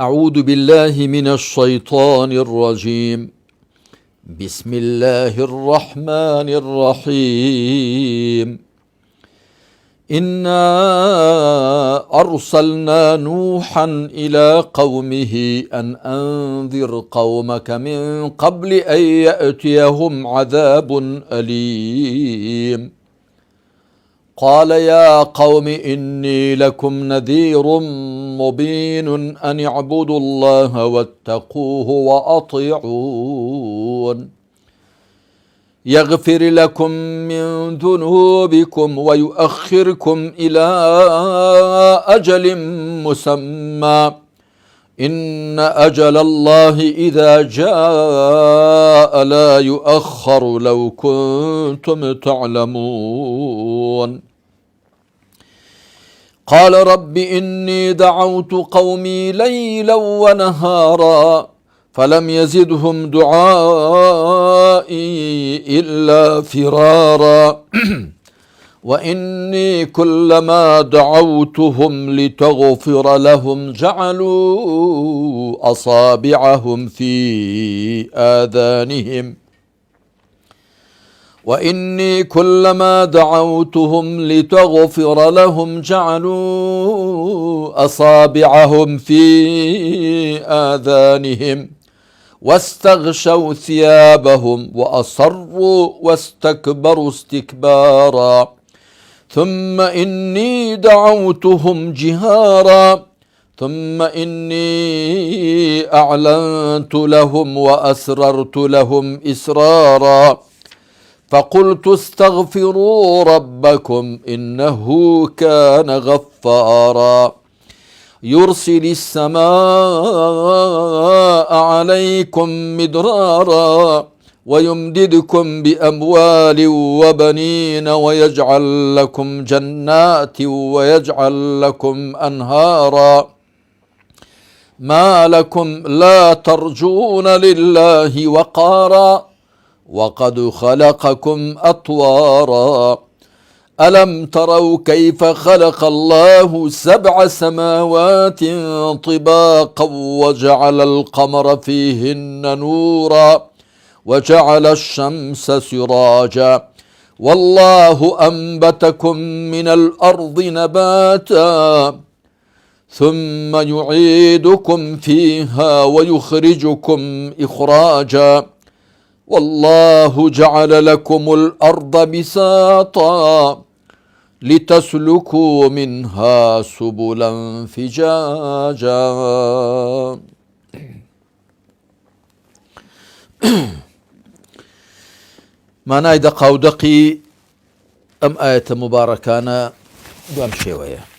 أعوذ بالله من الشيطان الرجيم. بسم الله الرحمن الرحيم. إنا أرسلنا نوحا إلى قومه أن أنذر قومك من قبل أن يأتيهم عذاب أليم. قال يا قوم إني لكم نذير مبين أن اعبدوا الله واتقوه وأطيعون. يغفر لكم من ذنوبكم ويؤخركم إلى أجل مسمى إن أجل الله إذا جاء لا يؤخر لو كنتم تعلمون. قال رب إني دعوت قومي ليلا ونهارا فلم يزدهم دعائي إلا فرارا وإني كلما دعوتهم لتغفر لهم جعلوا أصابعهم في آذانهم وإني كلما دعوتهم لتغفر لهم جعلوا أصابعهم في آذانهم واستغشوا ثيابهم وأصروا واستكبروا استكبارا ثم إني دعوتهم جهارا ثم إني أعلنت لهم وأسررت لهم إسرارا فقلت استغفروا ربكم إنه كان غفارا يرسل السماء عليكم مدرارا ويمددكم بأموال وبنين ويجعل لكم جنات ويجعل لكم أنهارا ما لكم لا ترجون لله وقارا وقد خلقكم أطوارا ألم تروا كيف خلق الله 7 سماوات طباقا وجعل القمر فيهن نورا وجعل الشمس سراجا والله أنبتكم من الأرض نباتا ثم يعيدكم فيها ويخرجكم إخراجا والله جعل لكم الأرض بساطا لتسلكوا منها سبلا فجاجا. معنای دقا و دقی ئەم ئاەتە مبارەکانە دوام شێوەیە.